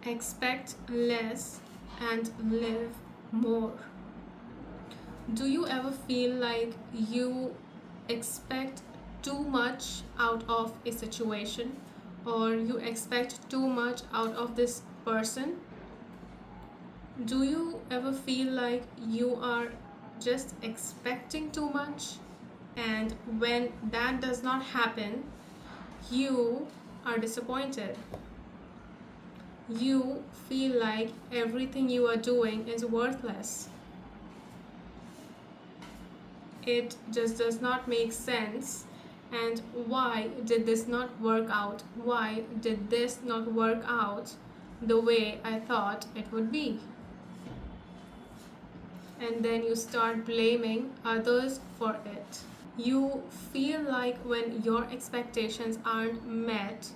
Expect less and live more. Do you ever feel like you expect too much out of a situation, or you expect too much out of this person? Do you ever feel like you are just expecting too much, and when that does not happen, you are disappointed? You feel like everything you are doing is worthless. It just does not make sense. And why did this not work out? Why did this not work out the way I thought it would be? And then you start blaming others for it. You feel like when your expectations aren't met,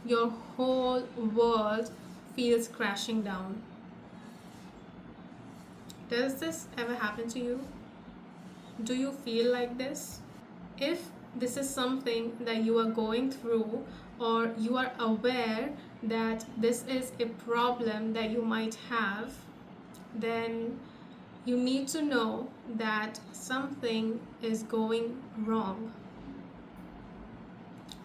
your whole world feels crashing down. Does this ever happen to you? Do you feel like this? If this is something that you are going through, or you are aware that this is a problem that you might have, then you need to know that something is going wrong.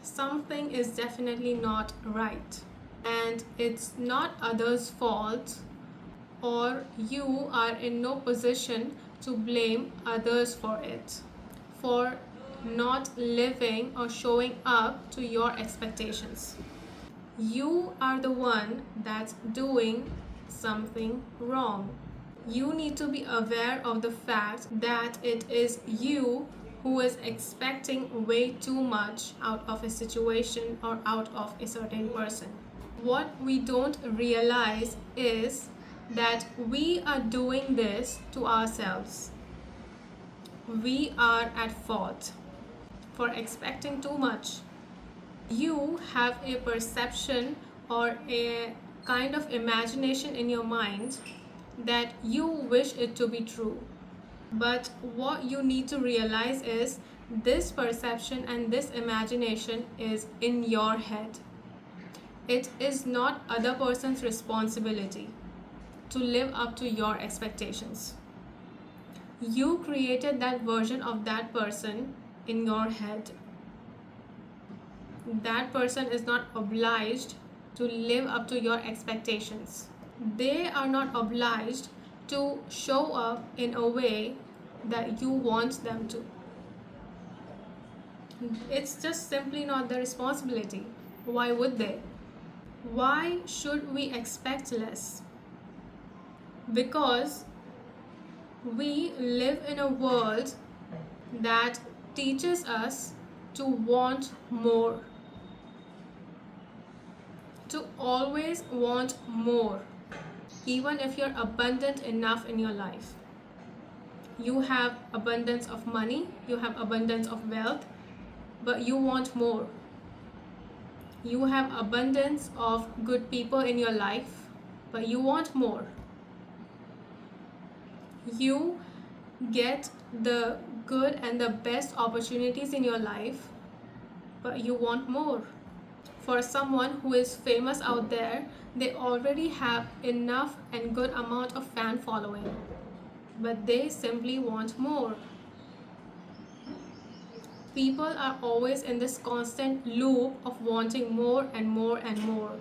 Something is definitely not right. And it's not others' fault, or you are in no position to blame others for it, for not living or showing up to your expectations. You are the one that's doing something wrong. You need to be aware of the fact that it is you who is expecting way too much out of a situation or out of a certain person. What we don't realize is that we are doing this to ourselves. We are at fault for expecting too much. You have a perception or a kind of imagination in your mind that you wish it to be true. But what you need to realize is this perception and this imagination is in your head. It is not other person's responsibility to live up to your expectations. You created that version of that person in your head. That person is not obliged to live up to your expectations. They are not obliged to show up in a way that you want them to. It's just simply not their responsibility. Why would they? Why should we expect less? Because we live in a world that teaches us to want more, to always want more, even if you're abundant enough in your life. You have abundance of money, you have abundance of wealth, but you want more. You have abundance of good people in your life, but you want more. You get the good and the best opportunities in your life, but you want more. For someone who is famous out there, they already have enough and good amount of fan following, but they simply want more. People are always in this constant loop of wanting more and more and more.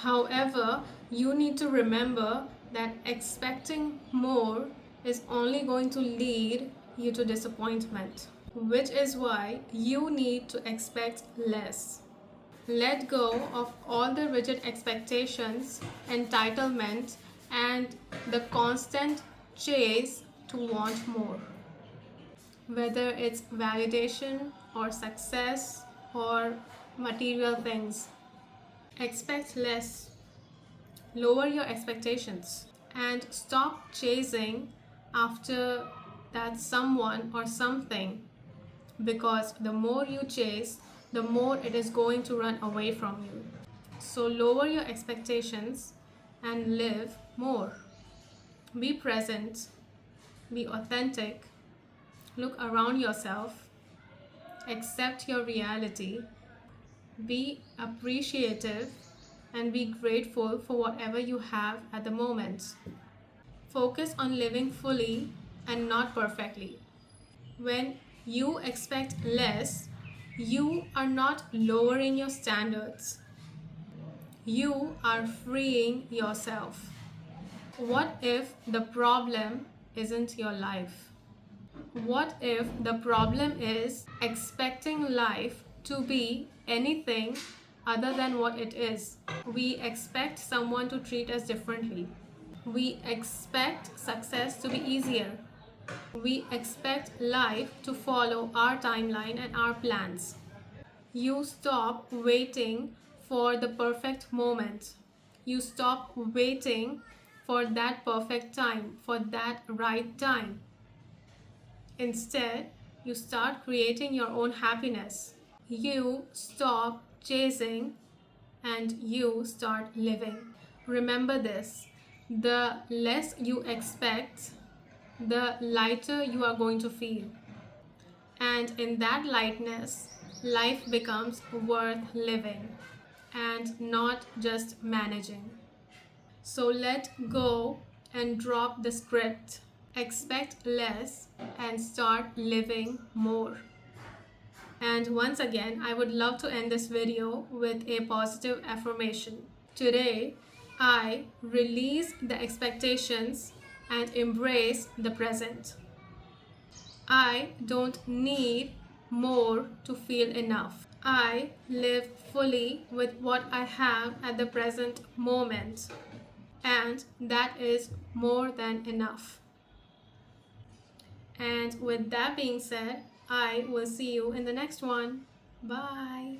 However, you need to remember that expecting more is only going to lead you to disappointment, which is why you need to expect less. Let go of all the rigid expectations, entitlement, and the constant chase to want more. Whether it's validation or success or material things, expect less. Lower your expectations and stop chasing after that someone or something, because the more you chase, the more it is going to run away from you. So lower your expectations and live more. Be present, be authentic, look around yourself, accept your reality, be appreciative, and be grateful for whatever you have at the moment. Focus on living fully and not perfectly. When you expect less, you are not lowering your standards. You are freeing yourself. What if the problem isn't your life? What if the problem is expecting life to be anything other than what it is? We expect someone to treat us differently. We expect success to be easier. We expect life to follow our timeline and our plans. You stop waiting for the perfect moment. You stop waiting for that perfect time, for that right time. Instead, you start creating your own happiness. You stop chasing and you start living. Remember this: the less you expect, the lighter you are going to feel. And in that lightness, life becomes worth living and not just managing. So let go and drop the script. Expect less and start living more. And once again, I would love to end this video with a positive affirmation. Today, I release the expectations and embrace the present. I don't need more to feel enough. I live fully with what I have at the present moment, and that is more than enough. And with that being said, I will see you in the next one. Bye.